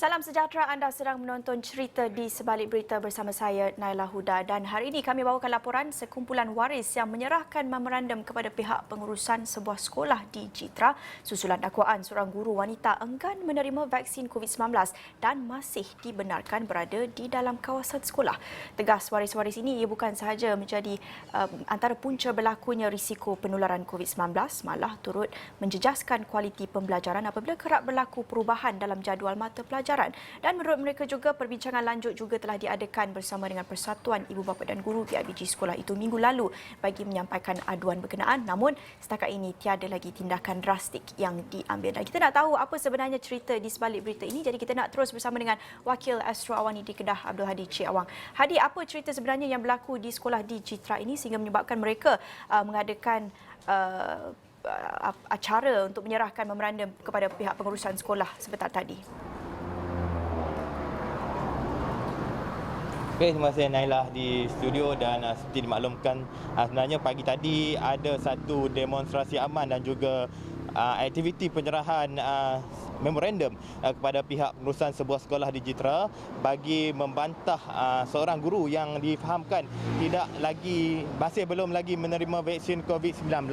Salam sejahtera, anda sedang menonton Cerita di Sebalik Berita bersama saya, Naila Huda. Dan hari ini kami bawakan laporan sekumpulan waris yang menyerahkan memorandum kepada pihak pengurusan sebuah sekolah di Jitra susulan dakwaan seorang guru wanita enggan menerima vaksin COVID-19 dan masih dibenarkan berada di dalam kawasan sekolah. Tegas waris-waris ini, ia bukan sahaja menjadi antara punca berlakunya risiko penularan COVID-19, malah turut menjejaskan kualiti pembelajaran apabila kerap berlaku perubahan dalam jadual mata pelajaran. Dan menurut mereka juga, perbincangan lanjut juga telah diadakan bersama dengan Persatuan Ibu Bapa dan Guru PIBG sekolah itu minggu lalu bagi menyampaikan aduan berkenaan. Namun setakat ini tiada lagi tindakan drastik yang diambil. Dan kita nak tahu apa sebenarnya cerita di sebalik berita ini. Jadi kita nak terus bersama dengan Wakil Astro Awani di Kedah, Abdul Hadi Cik Awang. Hadi, apa cerita sebenarnya yang berlaku di sekolah di Jitra ini sehingga menyebabkan mereka mengadakan acara untuk menyerahkan memorandum kepada pihak pengurusan sekolah sebentar tadi? Okey, terima kasih Naila di studio dan seperti dimaklumkan sebenarnya pagi tadi ada satu demonstrasi aman dan juga aktiviti penyerahan memorandum kepada pihak pengurusan sebuah sekolah di Jitra bagi membantah seorang guru yang difahamkan masih belum lagi menerima vaksin COVID-19,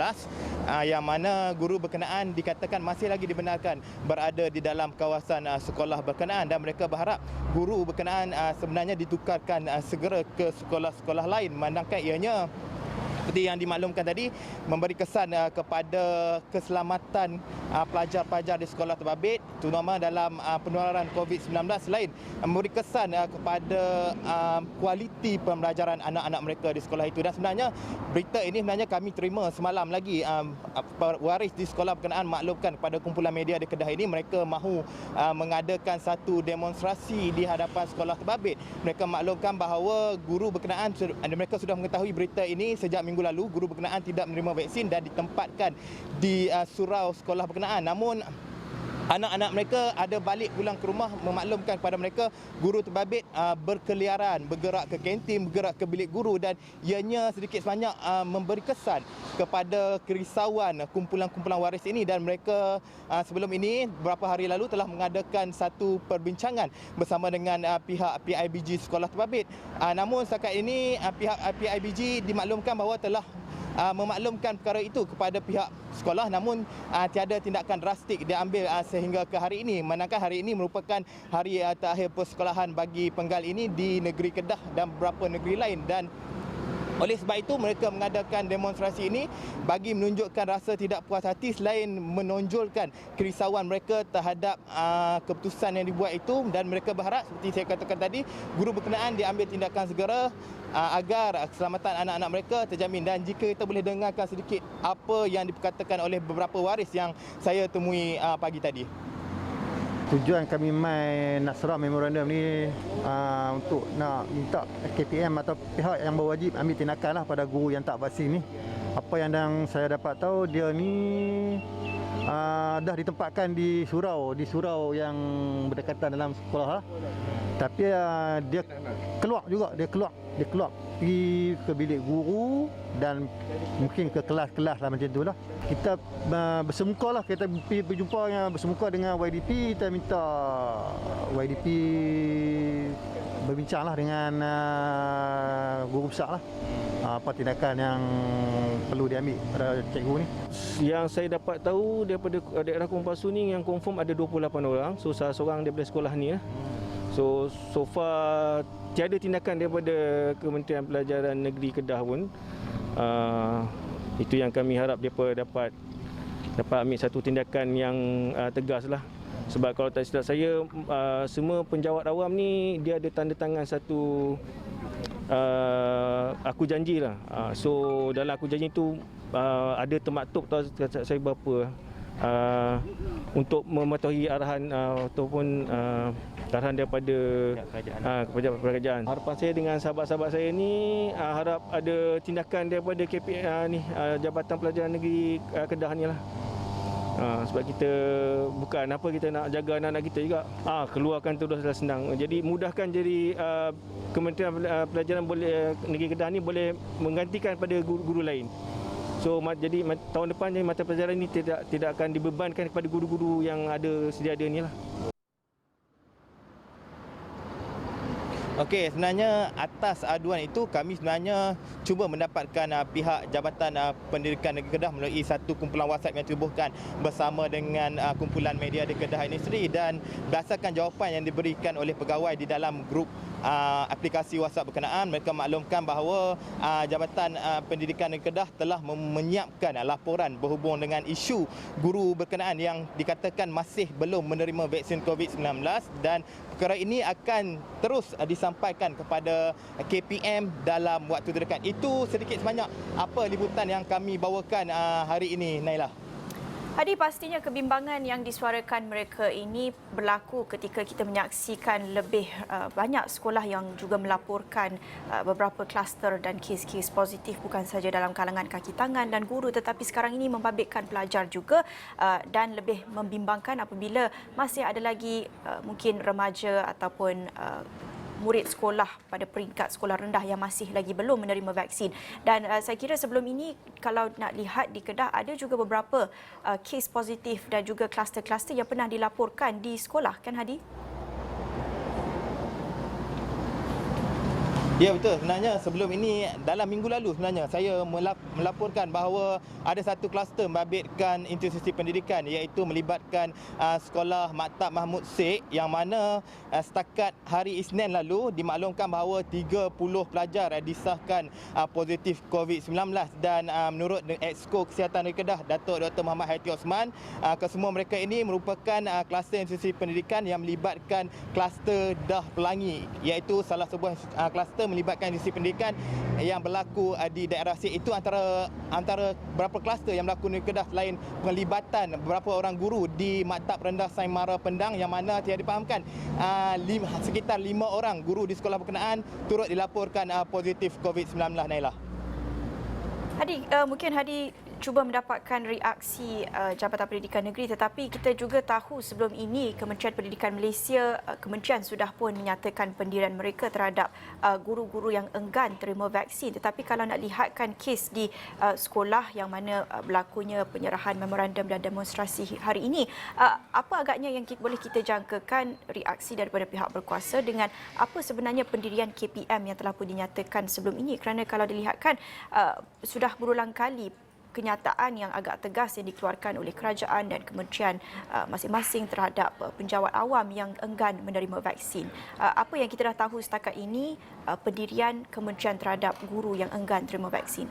yang mana guru berkenaan dikatakan masih lagi dibenarkan berada di dalam kawasan sekolah berkenaan, dan mereka berharap guru berkenaan sebenarnya ditukarkan segera ke sekolah-sekolah lain, memandangkan ianya seperti yang dimaklumkan tadi memberi kesan kepada keselamatan pelajar-pelajar di sekolah terbabit, terutama dalam penularan COVID-19, selain memberi kesan kepada kualiti pembelajaran anak-anak mereka di sekolah itu. Dan sebenarnya berita ini sebenarnya kami terima semalam lagi. Waris di sekolah berkenaan maklumkan kepada kumpulan media di Kedah ini mereka mahu mengadakan satu demonstrasi di hadapan sekolah terbabit. Mereka maklumkan bahawa guru berkenaan, mereka sudah mengetahui berita ini sejak minggu lalu. Guru berkenaan tidak menerima vaksin dan ditempatkan di surau sekolah berkenaan. Namun anak-anak mereka ada balik pulang ke rumah memaklumkan kepada mereka guru terbabit berkeliaran, bergerak ke kantin, bergerak ke bilik guru, dan ianya sedikit sebanyak memberi kesan kepada kerisauan kumpulan-kumpulan waris ini. Dan mereka sebelum ini beberapa hari lalu telah mengadakan satu perbincangan bersama dengan pihak PIBG sekolah terbabit. Namun setakat ini pihak PIBG dimaklumkan bahawa telah memaklumkan perkara itu kepada pihak sekolah, namun tiada tindakan drastik diambil sehingga ke hari ini. Manakala hari ini merupakan hari terakhir persekolahan bagi penggal ini di negeri Kedah dan beberapa negeri lain, dan oleh sebab itu mereka mengadakan demonstrasi ini bagi menunjukkan rasa tidak puas hati selain menonjolkan kerisauan mereka terhadap keputusan yang dibuat itu. Dan mereka berharap, seperti saya katakan tadi, guru berkenaan diambil tindakan segera agar keselamatan anak-anak mereka terjamin. Dan jika kita boleh dengarkan sedikit apa yang diperkatakan oleh beberapa waris yang saya temui pagi tadi. Tujuan kami nak serah memorandum ni untuk nak minta KPM atau pihak yang berwajib ambil tindakan lah pada guru yang tak vaksin ni. Apa yang saya dapat tahu, dia ni dah ditempatkan di surau yang berdekatan dalam sekolah lah. Tapi dia keluar pergi ke bilik guru dan mungkin ke kelas-kelas lah, macam tu lah. Kita bersemuka lah, kita pergi berjumpa bersemuka dengan YDP. Kita minta YDP berbincang lah dengan guru besar lah, apa tindakan yang perlu diambil pada cikgu ni. Yang saya dapat tahu daripada daerah Kompasu ni, yang confirm ada 28 orang. So salah seorang daripada sekolah ni lah. So far tiada tindakan daripada Kementerian Pelajaran Negeri Kedah pun. Itu yang kami harap mereka dapat ambil satu tindakan yang tegas lah. Sebab kalau tak silap saya, semua penjawat awam ni dia ada tanda tangan satu aku janji lah. So dalam aku janji tu ada termaktub saya berapa untuk mematuhi arahan ataupun arahan daripada kerajaan. Harapan saya dengan sahabat-sahabat saya ni, harap ada tindakan daripada Jabatan Pelajaran Negeri Kedah ni lah. Sebab kita bukan apa, kita nak jaga anak-anak kita juga. Keluarkan tu dah senang. Jadi mudahkan, jadi Kementerian Pelajaran Negeri Kedah ni boleh menggantikan pada guru-guru lain. So jadi tahun depan mata pelajaran ini tidak akan dibebankan kepada guru-guru yang ada sedia ada ni lah. Okey, sebenarnya atas aduan itu kami sebenarnya cuba mendapatkan pihak Jabatan Pendidikan Negeri Kedah melalui satu kumpulan WhatsApp yang ditubuhkan bersama dengan kumpulan media di Kedah ini sendiri, dan berdasarkan jawapan yang diberikan oleh pegawai di dalam grup aplikasi WhatsApp berkenaan, mereka maklumkan bahawa Jabatan Pendidikan Negeri Kedah telah menyiapkan laporan berhubung dengan isu guru berkenaan yang dikatakan masih belum menerima vaksin COVID-19, dan perkara ini akan terus disampaikan kepada KPM dalam waktu terdekat. Itu sedikit sebanyak apa liputan yang kami bawakan hari ini, Naila. Hadi, pastinya kebimbangan yang disuarakan mereka ini berlaku ketika kita menyaksikan lebih banyak sekolah yang juga melaporkan beberapa kluster dan kes-kes positif bukan saja dalam kalangan kaki tangan dan guru, tetapi sekarang ini membabitkan pelajar juga, dan lebih membimbangkan apabila masih ada lagi mungkin remaja ataupun murid sekolah pada peringkat sekolah rendah yang masih lagi belum menerima vaksin. Dan saya kira sebelum ini kalau nak lihat di Kedah ada juga beberapa kes positif dan juga kluster-kluster yang pernah dilaporkan di sekolah, kan Hadi? Ya, betul. Sebenarnya sebelum ini, dalam minggu lalu sebenarnya saya melaporkan bahawa ada satu kluster membabitkan institusi pendidikan, iaitu melibatkan sekolah Maktab Mahmud Sheikh, yang mana setakat hari Isnin lalu dimaklumkan bahawa 30 pelajar disahkan positif COVID-19, dan menurut Exco Kesihatan Negeri Kedah, Datuk Dr. Muhammad Haiti Osman, kesemua mereka ini merupakan kluster institusi pendidikan yang melibatkan kluster Dah Pelangi, iaitu salah sebuah kluster melibatkan institusi pendidikan yang berlaku di daerah Sik. Itu antara beberapa kluster yang berlaku di Kedah, selain penglibatan beberapa orang guru di Maktab Rendah Saint Mara Pendang, yang mana tidak dipahamkan sekitar 5 orang guru di sekolah berkenaan turut dilaporkan positif COVID-19, Naila. Hadi, mungkin Hadi cuba mendapatkan reaksi Jabatan Pendidikan Negeri, tetapi kita juga tahu sebelum ini Kementerian Pendidikan Malaysia, kementerian sudah pun menyatakan pendirian mereka terhadap guru-guru yang enggan terima vaksin. Tetapi kalau nak lihatkan kes di sekolah yang mana berlakunya penyerahan memorandum dan demonstrasi hari ini, apa agaknya yang boleh kita jangkakan reaksi daripada pihak berkuasa dengan apa sebenarnya pendirian KPM yang telah pun dinyatakan sebelum ini? Kerana kalau dilihatkan sudah berulang kali kenyataan yang agak tegas yang dikeluarkan oleh kerajaan dan kementerian masing-masing terhadap penjawat awam yang enggan menerima vaksin. Apa yang kita dah tahu setakat ini pendirian kementerian terhadap guru yang enggan terima vaksin?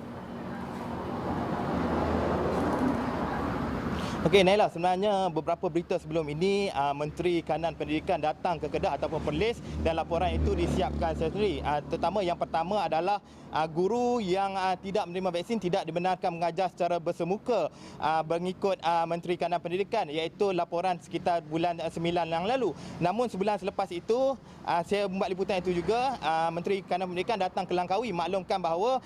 Okey, Naila, sebenarnya beberapa berita sebelum ini Menteri Kanan Pendidikan datang ke Kedah ataupun Perlis, dan laporan itu disiapkan sendiri. Terutama yang pertama adalah guru yang tidak menerima vaksin tidak dibenarkan mengajar secara bersemuka mengikut Menteri Kanan Pendidikan, iaitu laporan sekitar bulan 9 yang lalu. Namun sebulan selepas itu, saya membuat liputan itu juga, Menteri Kanan Pendidikan datang ke Langkawi maklumkan bahawa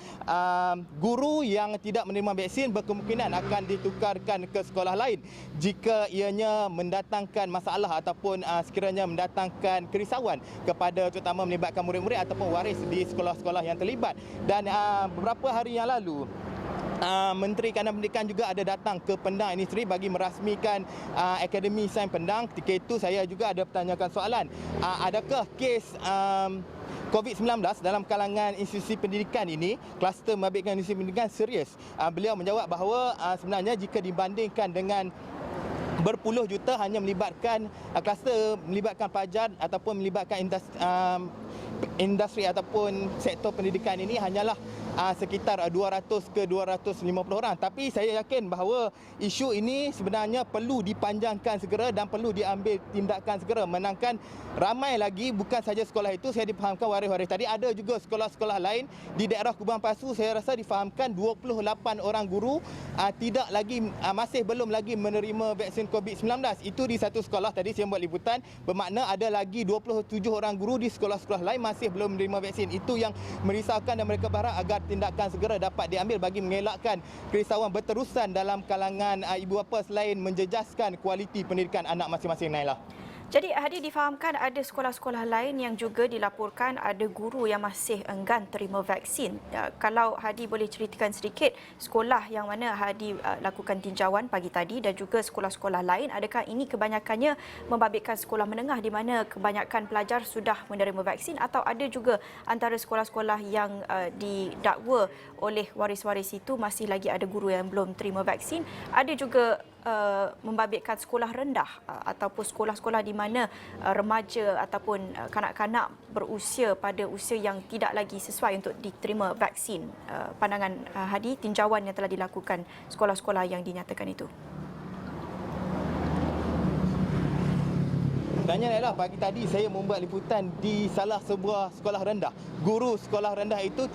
guru yang tidak menerima vaksin berkemungkinan akan ditukarkan ke sekolah lain jika ianya mendatangkan masalah ataupun sekiranya mendatangkan kerisauan kepada, terutama melibatkan murid-murid ataupun waris di sekolah-sekolah yang terlibat. Dan beberapa hari yang lalu Menteri Kanan Pendidikan juga ada datang ke Pendang ini sendiri bagi merasmikan Akademi Sains Pendang. Ketika itu saya juga ada bertanyakan soalan, adakah kes COVID-19 dalam kalangan institusi pendidikan ini, kluster membabitkan institusi pendidikan serius? Beliau menjawab bahawa sebenarnya jika dibandingkan dengan berpuluh juta hanya melibatkan kluster melibatkan pelajar ataupun melibatkan industri ataupun sektor pendidikan ini hanyalah sekitar 200 ke 250 orang. Tapi saya yakin bahawa isu ini sebenarnya perlu dipanjangkan segera dan perlu diambil tindakan segera, menangkan ramai lagi bukan saja sekolah itu. Saya difahamkan waris-waris tadi ada juga sekolah-sekolah lain di daerah Kubang Pasu, saya rasa difahamkan 28 orang guru masih belum lagi menerima vaksin COVID-19. Itu di satu sekolah tadi saya buat liputan, bermakna ada lagi 27 orang guru di sekolah-sekolah lain masih belum menerima vaksin. Itu yang merisaukan, dan mereka berharap agar tindakan segera dapat diambil bagi mengelakkan kerisauan berterusan dalam kalangan ibu bapa selain menjejaskan kualiti pendidikan anak masing-masing, Naila. Jadi Hadi, difahamkan ada sekolah-sekolah lain yang juga dilaporkan ada guru yang masih enggan terima vaksin. Kalau Hadi boleh ceritakan sedikit sekolah yang mana Hadi lakukan tinjauan pagi tadi dan juga sekolah-sekolah lain, adakah ini kebanyakannya membabitkan sekolah menengah di mana kebanyakan pelajar sudah menerima vaksin, atau ada juga antara sekolah-sekolah yang didakwa oleh waris-waris itu masih lagi ada guru yang belum terima vaksin? Ada juga membabitkan sekolah rendah ataupun sekolah-sekolah di mana remaja ataupun kanak-kanak berusia pada usia yang tidak lagi sesuai untuk diterima vaksin. Pandangan Hadi, tinjauan yang telah dilakukan sekolah-sekolah yang dinyatakan itu. Sebenarnya adalah pagi tadi saya membuat liputan di salah sebuah sekolah rendah. Guru sekolah rendah itu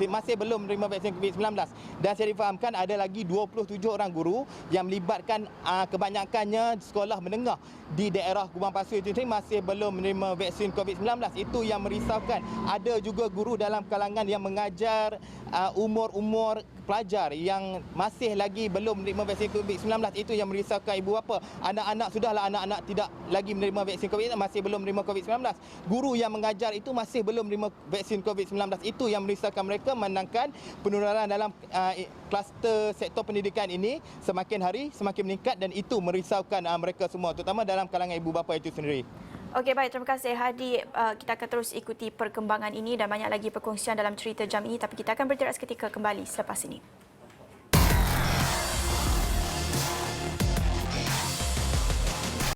masih belum menerima vaksin COVID-19 dan saya difahamkan ada lagi 27 orang guru yang melibatkan kebanyakannya sekolah menengah di daerah Kubang Pasu itu masih belum menerima vaksin COVID-19. Itu yang merisaukan. Ada juga guru dalam kalangan yang mengajar umur-umur pelajar yang masih lagi belum menerima vaksin COVID-19. Itu yang merisaukan ibu bapa. Anak-anak sudahlah anak-anak tidak lagi menerima vaksin COVID-19, masih belum menerima COVID-19. Guru yang mengajar itu masih belum menerima vaksin COVID-19. Itu yang merisaukan mereka, menangkan penularan dalam kluster sektor pendidikan ini semakin hari semakin meningkat dan itu merisaukan mereka semua, terutama dalam kalangan ibu bapa itu sendiri. Okey, baik. Terima kasih Hadi. Kita akan terus ikuti perkembangan ini dan banyak lagi perkongsian dalam cerita jam ini, tapi kita akan bergerak seketika kembali selepas ini.